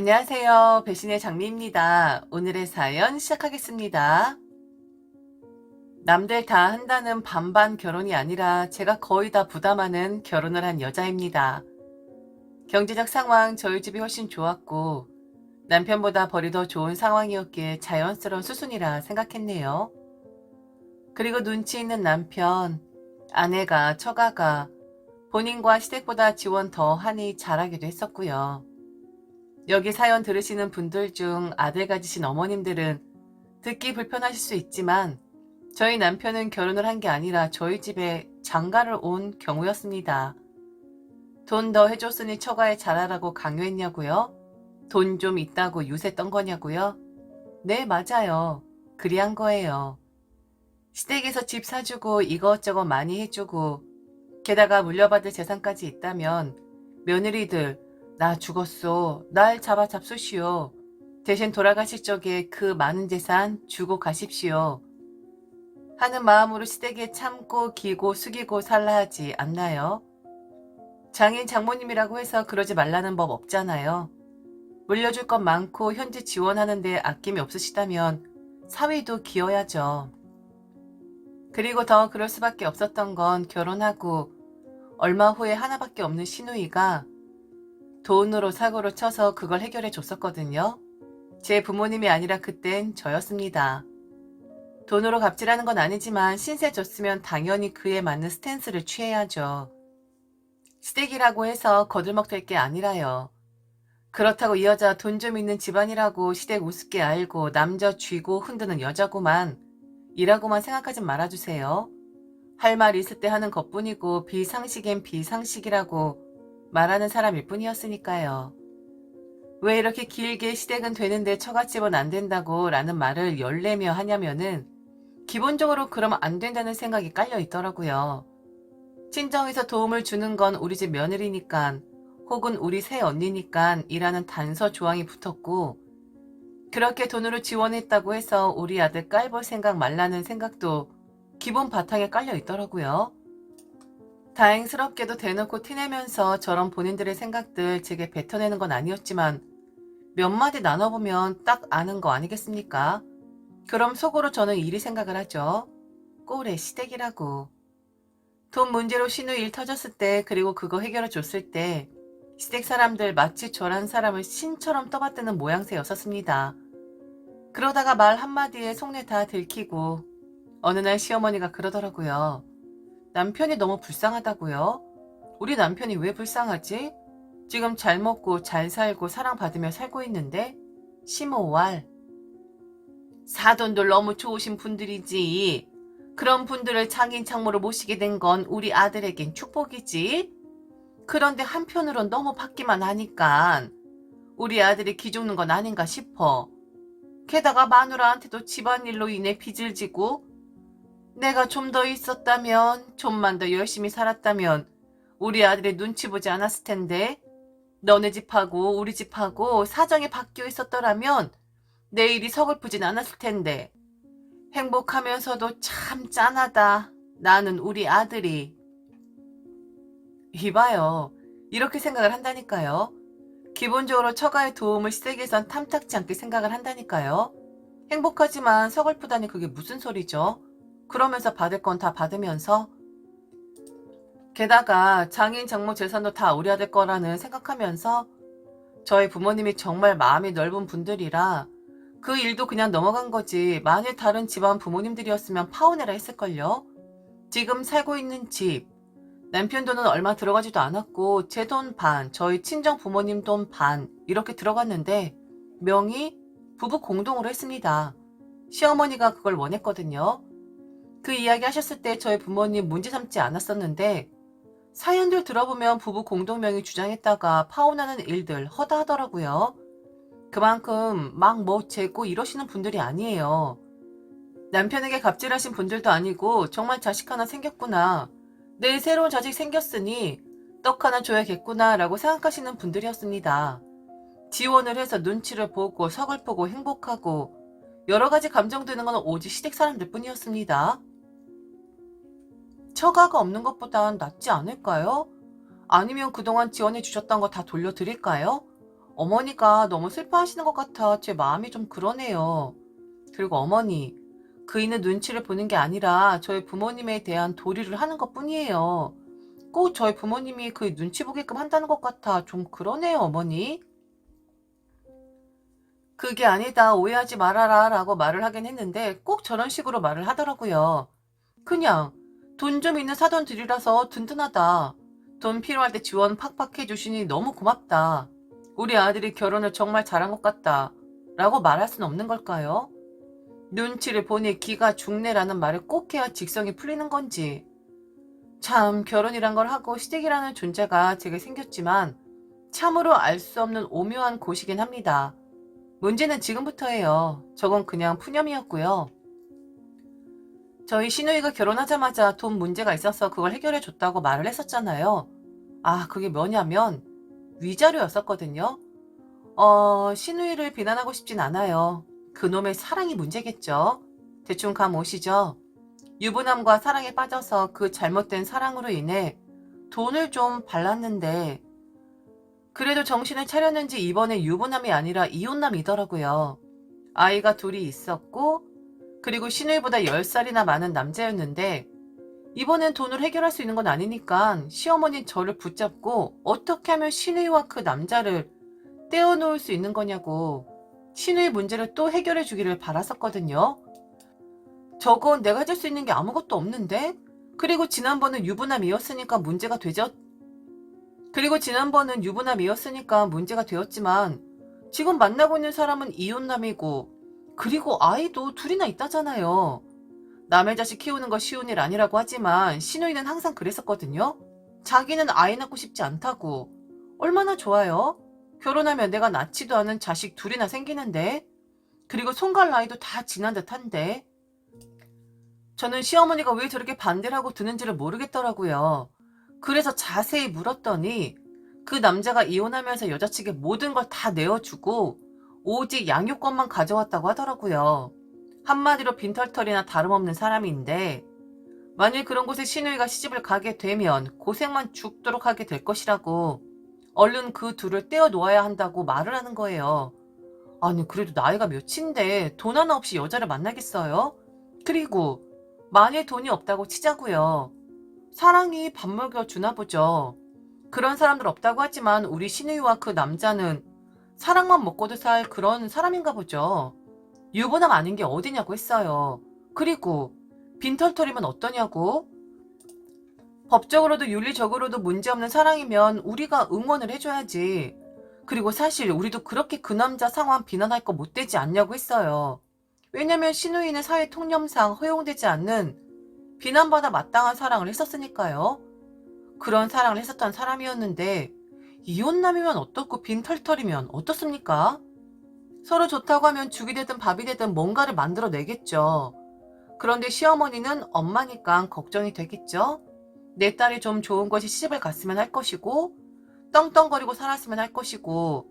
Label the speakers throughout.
Speaker 1: 안녕하세요. 배신의 장미입니다. 오늘의 사연 시작하겠습니다. 남들 다 한다는 반반 결혼이 아니라 제가 거의 다 부담하는 결혼을 한 여자입니다. 경제적 상황 저희 집이 훨씬 좋았고 남편보다 벌이 더 좋은 상황이었기에 자연스러운 수순이라 생각했네요. 그리고 눈치 있는 남편, 아내가, 처가가 본인과 시댁보다 지원 더 하니 잘하기도 했었고요. 여기 사연 들으시는 분들 중 아들 가지신 어머님들은 듣기 불편하실 수 있지만 저희 남편은 결혼을 한 게 아니라 저희 집에 장가를 온 경우였습니다. 돈 더 해줬으니 처가에 잘하라고 강요했냐고요? 돈 좀 있다고 유세 떤 거냐고요? 네, 맞아요. 그리한 거예요. 시댁에서 집 사주고 이것저것 많이 해주고 게다가 물려받을 재산까지 있다면 며느리들 나 죽었어. 날 잡아 잡수시오. 대신 돌아가실 적에 그 많은 재산 주고 가십시오. 하는 마음으로 시댁에 참고 기고 숙이고 살라 하지 않나요? 장인 장모님이라고 해서 그러지 말라는 법 없잖아요. 물려줄 것 많고 현재 지원하는데 아낌이 없으시다면 사위도 기어야죠. 그리고 더 그럴 수밖에 없었던 건 결혼하고 얼마 후에 하나밖에 없는 시누이가 돈으로 사고를 쳐서 그걸 해결해 줬었거든요. 제 부모님이 아니라 그땐 저였습니다. 돈으로 갑질하는 건 아니지만 신세 줬으면 당연히 그에 맞는 스탠스를 취해야죠. 시댁이라고 해서 거들먹될 게 아니라요. 그렇다고 이 여자 돈 좀 있는 집안이라고 시댁 우습게 알고 남자 쥐고 흔드는 여자구만 이라고만 생각하지 말아주세요. 할 말 있을 때 하는 것뿐이고 비상식엔 비상식이라고 말하는 사람일 뿐이었으니까요. 왜 이렇게 길게 시댁은 되는데 처갓집은 안 된다고 라는 말을 열내며 하냐면은 기본적으로 그러면 안 된다는 생각이 깔려 있더라고요. 친정에서 도움을 주는 건 우리 집 며느리니깐 혹은 우리 새언니니깐 이라는 단서 조항이 붙었고 그렇게 돈으로 지원했다고 해서 우리 아들 깔볼 생각 말라는 생각도 기본 바탕에 깔려 있더라고요. 다행스럽게도 대놓고 티내면서 저런 본인들의 생각들 제게 뱉어내는 건 아니었지만 몇 마디 나눠보면 딱 아는 거 아니겠습니까? 그럼 속으로 저는 이리 생각을 하죠. 꼴의 시댁이라고. 돈 문제로 신우 일 터졌을 때 그리고 그거 해결해 줬을 때 시댁 사람들 마치 저란 사람을 신처럼 떠받드는 모양새였었습니다. 그러다가 말 한마디에 속내 다 들키고 어느 날 시어머니가 그러더라고요. 남편이 너무 불쌍하다고요? 우리 남편이 왜 불쌍하지? 지금 잘 먹고 잘 살고 사랑받으며 살고 있는데? 심오왈. 사돈들 너무 좋으신 분들이지. 그런 분들을 장인 장모로 모시게 된 건 우리 아들에겐 축복이지. 그런데 한편으론 너무 받기만 하니까 우리 아들이 기죽는 건 아닌가 싶어. 게다가 마누라한테도 집안일로 인해 빚을 지고 내가 좀 더 있었다면 좀만 더 열심히 살았다면 우리 아들이 눈치 보지 않았을 텐데 너네 집하고 우리 집하고 사정이 바뀌어 있었더라면 내 일이 서글프진 않았을 텐데 행복하면서도 참 짠하다. 나는 우리 아들이. 이봐요. 이렇게 생각을 한다니까요. 기본적으로 처가의 도움을 시댁에선 탐탁지 않게 생각을 한다니까요. 행복하지만 서글프다니 그게 무슨 소리죠? 그러면서 받을 건 다 받으면서 게다가 장인 장모 재산도 다 우리 아들 거라는 생각하면서 저희 부모님이 정말 마음이 넓은 분들이라 그 일도 그냥 넘어간 거지 만일 다른 집안 부모님들이었으면 파혼해라 했을걸요. 지금 살고 있는 집 남편 돈은 얼마 들어가지도 않았고 제 돈 반, 저희 친정 부모님 돈 반 이렇게 들어갔는데 명의 부부 공동으로 했습니다. 시어머니가 그걸 원했거든요. 그 이야기 하셨을 때 저희 부모님 문제 삼지 않았었는데 사연들 들어보면 부부 공동명의 주장했다가 파혼하는 일들 허다하더라고요. 그만큼 막 뭐 재고 이러시는 분들이 아니에요. 남편에게 갑질하신 분들도 아니고 정말 자식 하나 생겼구나. 내 새로운 자식 생겼으니 떡 하나 줘야겠구나 라고 생각하시는 분들이었습니다. 지원을 해서 눈치를 보고 서글프고 행복하고 여러 가지 감정 드는 건 오직 시댁 사람들 뿐이었습니다. 처가가 없는 것보단 낫지 않을까요? 아니면 그동안 지원해 주셨던 거 다 돌려드릴까요? 어머니가 너무 슬퍼하시는 것 같아 제 마음이 좀 그러네요. 그리고 어머니, 그이는 눈치를 보는 게 아니라 저희 부모님에 대한 도리를 하는 것뿐이에요. 꼭 저희 부모님이 그 눈치 보게끔 한다는 것 같아 좀 그러네요, 어머니. 그게 아니다, 오해하지 말아라 라고 말을 하긴 했는데 꼭 저런 식으로 말을 하더라고요. 그냥 돈 좀 있는 사돈들이라서 든든하다. 돈 필요할 때 지원 팍팍 해주시니 너무 고맙다. 우리 아들이 결혼을 정말 잘한 것 같다. 라고 말할 순 없는 걸까요? 눈치를 보니 기가 죽네라는 말을 꼭 해야 직성이 풀리는 건지. 참, 결혼이란 걸 하고 시댁이라는 존재가 제게 생겼지만 참으로 알 수 없는 오묘한 곳이긴 합니다. 문제는 지금부터예요. 저건 그냥 푸념이었고요. 저희 시누이가 결혼하자마자 돈 문제가 있어서 그걸 해결해 줬다고 말을 했었잖아요. 아, 그게 뭐냐면 위자료였었거든요. 시누이를 비난하고 싶진 않아요. 그놈의 사랑이 문제겠죠. 대충 감 오시죠? 유부남과 사랑에 빠져서 그 잘못된 사랑으로 인해 돈을 좀 발랐는데 그래도 정신을 차렸는지 이번에 유부남이 아니라 이혼남이더라고요. 아이가 둘이 있었고 그리고 시누이보다 10살이나 많은 남자였는데 이번엔 돈을 해결할 수 있는 건 아니니까 시어머니는 저를 붙잡고 어떻게 하면 시누이와 그 남자를 떼어놓을 수 있는 거냐고 시누이 문제를 또 해결해 주기를 바랐었거든요. 저건 내가 해줄 수 있는 게 아무것도 없는데? 그리고 지난번은 유부남이었으니까 문제가 되죠. 그리고 지난번은 유부남이었으니까 문제가 되었지만 지금 만나고 있는 사람은 이혼남이고 그리고 아이도 둘이나 있다잖아요. 남의 자식 키우는 거 쉬운 일 아니라고 하지만 시누이는 항상 그랬었거든요. 자기는 아이 낳고 싶지 않다고. 얼마나 좋아요? 결혼하면 내가 낳지도 않은 자식 둘이나 생기는데 그리고 손갈 나이도 다 지난 듯한데 저는 시어머니가 왜 저렇게 반대를 하고 드는지를 모르겠더라고요. 그래서 자세히 물었더니 그 남자가 이혼하면서 여자 측에 모든 걸 다 내어주고 오직 양육권만 가져왔다고 하더라고요. 한마디로 빈털털이나 다름없는 사람인데 만일 그런 곳에 시누이가 시집을 가게 되면 고생만 죽도록 하게 될 것이라고 얼른 그 둘을 떼어 놓아야 한다고 말을 하는 거예요. 아니 그래도 나이가 몇인데 돈 하나 없이 여자를 만나겠어요? 그리고 만일 돈이 없다고 치자고요. 사랑이 밥 먹여주나 보죠. 그런 사람들 없다고 하지만 우리 시누이와 그 남자는 사랑만 먹고도 살 그런 사람인가 보죠. 유부남 아닌 게 어디냐고 했어요. 그리고 빈털터리면 어떠냐고? 법적으로도 윤리적으로도 문제없는 사랑이면 우리가 응원을 해줘야지. 그리고 사실 우리도 그렇게 그 남자 상황 비난할 거 못 되지 않냐고 했어요. 왜냐면 시누이는 사회 통념상 허용되지 않는 비난받아 마땅한 사랑을 했었으니까요. 그런 사랑을 했었던 사람이었는데 이혼남이면 어떻고 빈털털이면 어떻습니까? 서로 좋다고 하면 죽이 되든 밥이 되든 뭔가를 만들어내겠죠. 그런데 시어머니는 엄마니까 걱정이 되겠죠. 내 딸이 좀 좋은 곳에 시집을 갔으면 할 것이고 떵떵거리고 살았으면 할 것이고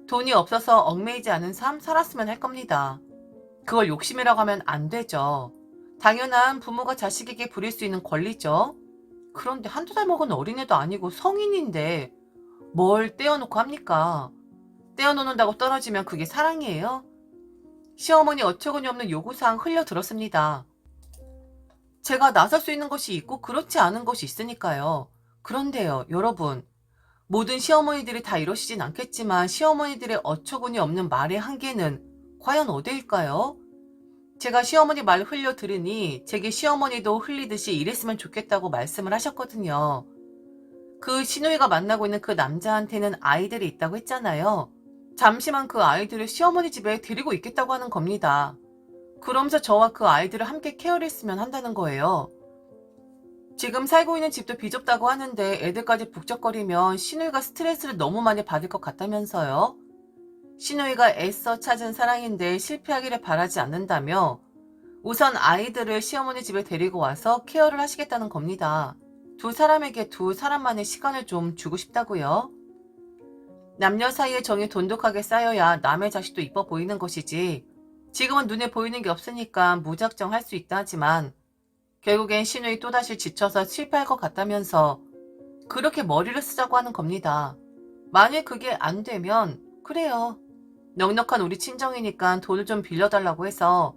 Speaker 1: 돈이 없어서 얽매이지 않은 삶 살았으면 할 겁니다. 그걸 욕심이라고 하면 안 되죠. 당연한 부모가 자식에게 부릴 수 있는 권리죠. 그런데 한두 달 먹은 어린애도 아니고 성인인데 뭘 떼어놓고 합니까? 떼어놓는다고 떨어지면 그게 사랑이에요? 시어머니 어처구니 없는 요구사항 흘려들었습니다. 제가 나설 수 있는 것이 있고 그렇지 않은 것이 있으니까요. 그런데요, 여러분. 모든 시어머니들이 다 이러시진 않겠지만 시어머니들의 어처구니 없는 말의 한계는 과연 어디일까요? 제가 시어머니 말 흘려 들으니 제게 시어머니도 흘리듯이 이랬으면 좋겠다고 말씀을 하셨거든요. 그 시누이가 만나고 있는 그 남자한테는 아이들이 있다고 했잖아요. 잠시만 그 아이들을 시어머니 집에 데리고 있겠다고 하는 겁니다. 그러면서 저와 그 아이들을 함께 케어를 했으면 한다는 거예요. 지금 살고 있는 집도 비좁다고 하는데 애들까지 북적거리면 시누이가 스트레스를 너무 많이 받을 것 같다면서요. 시누이가 애써 찾은 사랑인데 실패하기를 바라지 않는다며 우선 아이들을 시어머니 집에 데리고 와서 케어를 하시겠다는 겁니다. 두 사람에게 두 사람만의 시간을 좀 주고 싶다고요. 남녀 사이의 정이 돈독하게 쌓여야 남의 자식도 이뻐 보이는 것이지 지금은 눈에 보이는 게 없으니까 무작정 할 수 있다 하지만 결국엔 시누이 또다시 지쳐서 실패할 것 같다면서 그렇게 머리를 쓰자고 하는 겁니다. 만일 그게 안 되면 그래요. 넉넉한 우리 친정이니까 돈을 좀 빌려달라고 해서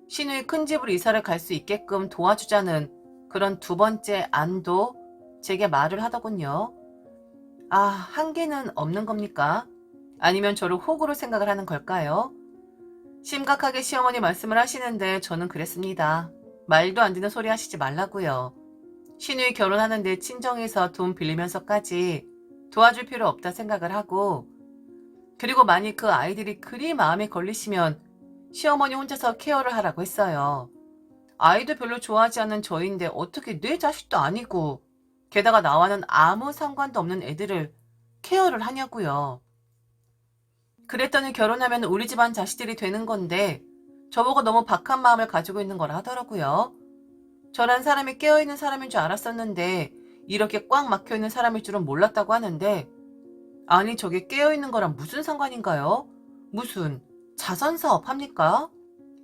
Speaker 1: 시누이 큰 집으로 이사를 갈 수 있게끔 도와주자는 그런 두 번째 안도 제게 말을 하더군요. 아, 한계는 없는 겁니까? 아니면 저를 호구로 생각을 하는 걸까요? 심각하게 시어머니 말씀을 하시는데 저는 그랬습니다. 말도 안 되는 소리 하시지 말라고요. 시누이 결혼하는데 친정에서 돈 빌리면서까지 도와줄 필요 없다 생각을 하고, 그리고 만일 그 아이들이 그리 마음에 걸리시면 시어머니 혼자서 케어를 하라고 했어요. 아이도 별로 좋아하지 않는 저인데 어떻게 내 자식도 아니고 게다가 나와는 아무 상관도 없는 애들을 케어를 하냐고요. 그랬더니 결혼하면 우리 집안 자식들이 되는 건데 저보고 너무 박한 마음을 가지고 있는 거라 하더라고요. 저란 사람이 깨어있는 사람인 줄 알았었는데 이렇게 꽉 막혀있는 사람일 줄은 몰랐다고 하는데, 아니 저게 깨어있는 거랑 무슨 상관인가요? 무슨 자선사업 합니까?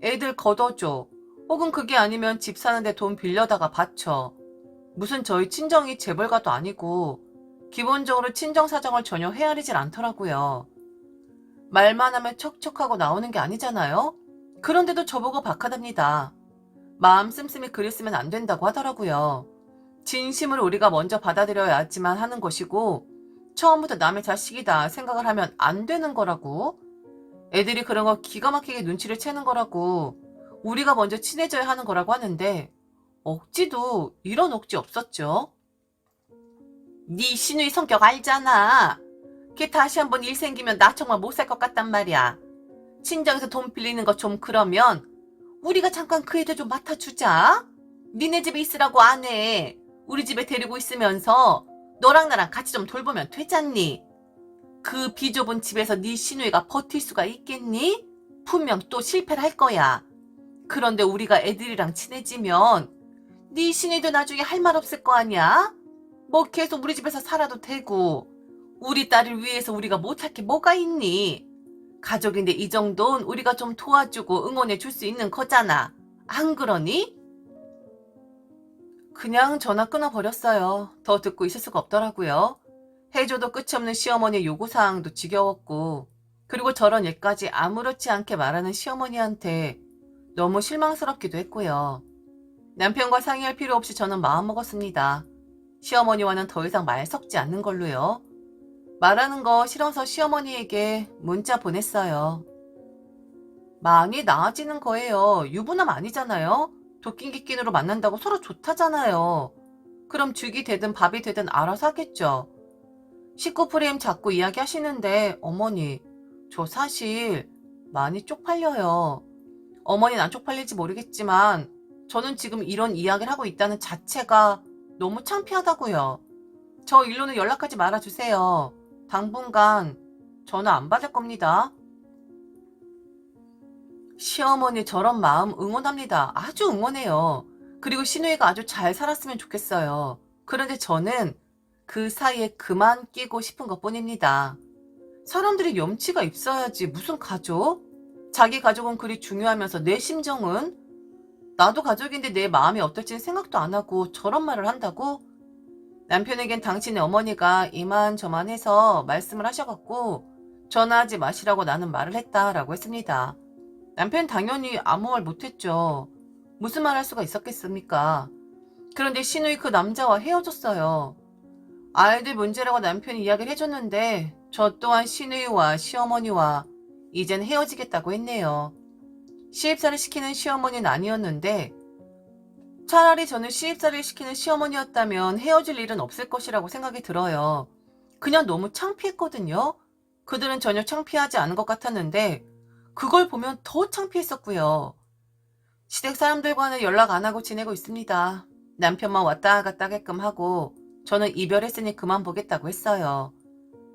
Speaker 1: 애들 걷어줘. 혹은 그게 아니면 집 사는데 돈 빌려다가 바쳐. 무슨 저희 친정이 재벌가도 아니고 기본적으로 친정 사정을 전혀 헤아리질 않더라고요. 말만 하면 척척하고 나오는 게 아니잖아요? 그런데도 저보고 박하답니다. 마음 씀씀이 그랬으면 안 된다고 하더라고요. 진심으로 우리가 먼저 받아들여야지만 하는 것이고 처음부터 남의 자식이다 생각을 하면 안 되는 거라고. 애들이 그런 거 기가 막히게 눈치를 채는 거라고. 우리가 먼저 친해져야 하는 거라고 하는데 억지도 이런 억지 없었죠. 네 시누이 성격 알잖아. 걔 다시 한번 일 생기면 나 정말 못 살 것 같단 말이야. 친정에서 돈 빌리는 거 좀 그러면 우리가 잠깐 그 애들 좀 맡아주자. 니네 집에 있으라고 안 해. 우리 집에 데리고 있으면서 너랑 나랑 같이 좀 돌보면 되잖니. 그 비좁은 집에서 네 시누이가 버틸 수가 있겠니? 분명 또 실패를 할 거야. 그런데 우리가 애들이랑 친해지면 네 시누이도 나중에 할 말 없을 거 아니야? 뭐 계속 우리 집에서 살아도 되고 우리 딸을 위해서 우리가 못할 게 뭐가 있니? 가족인데 이 정도는 우리가 좀 도와주고 응원해 줄 수 있는 거잖아. 안 그러니? 그냥 전화 끊어버렸어요. 더 듣고 있을 수가 없더라고요. 해줘도 끝이 없는 시어머니의 요구사항도 지겨웠고, 그리고 저런 얘까지 아무렇지 않게 말하는 시어머니한테 너무 실망스럽기도 했고요. 남편과 상의할 필요 없이 저는 마음먹었습니다. 시어머니와는 더 이상 말 섞지 않는 걸로요. 말하는 거 싫어서 시어머니에게 문자 보냈어요. 많이 나아지는 거예요. 유부남 아니잖아요. 도끼기끼으로 만난다고 서로 좋다잖아요. 그럼 죽이 되든 밥이 되든 알아서 하겠죠. 식구 프레임 자꾸 이야기하시는데 어머니, 저 사실 많이 쪽팔려요. 어머니는 안 쪽팔릴지 모르겠지만 저는 지금 이런 이야기를 하고 있다는 자체가 너무 창피하다고요. 저 일로는 연락하지 말아주세요. 당분간 전화 안 받을 겁니다. 시어머니 저런 마음 응원합니다. 아주 응원해요. 그리고 시누이가 아주 잘 살았으면 좋겠어요. 그런데 저는 그 사이에 그만 끼고 싶은 것뿐입니다. 사람들이 염치가 있어야지 무슨 가족? 자기 가족은 그리 중요하면서 내 심정은? 나도 가족인데 내 마음이 어떨지는 생각도 안 하고 저런 말을 한다고? 남편에겐 당신의 어머니가 이만저만 해서 말씀을 하셔갖고 전화하지 마시라고 나는 말을 했다라고 했습니다. 남편 당연히 아무 말 못했죠. 무슨 말 할 수가 있었겠습니까? 그런데 시누이 그 남자와 헤어졌어요. 아이들 문제라고 남편이 이야기를 해줬는데 저 또한 시누이와 시어머니와 이젠 헤어지겠다고 했네요. 시집살이를 시키는 시어머니는 아니었는데 차라리 저는 시집살이를 시키는 시어머니였다면 헤어질 일은 없을 것이라고 생각이 들어요. 그냥 너무 창피했거든요. 그들은 전혀 창피하지 않은 것 같았는데 그걸 보면 더 창피했었고요. 시댁 사람들과는 연락 안 하고 지내고 있습니다. 남편만 왔다 갔다 하게끔 하고 저는 이별했으니 그만 보겠다고 했어요.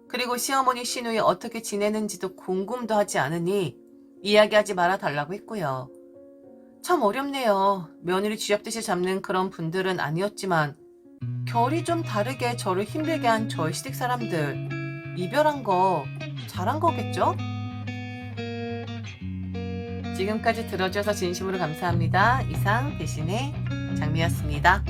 Speaker 1: 그리고 시어머니 시누이 어떻게 지내는지도 궁금도 하지 않으니 이야기하지 말아 달라고 했고요. 참 어렵네요. 며느리 쥐잡듯이 잡는 그런 분들은 아니었지만 결이 좀 다르게 저를 힘들게 한 저희 시댁 사람들, 이별한 거 잘한 거겠죠? 지금까지 들어주셔서 진심으로 감사합니다. 이상 대신에 장미였습니다.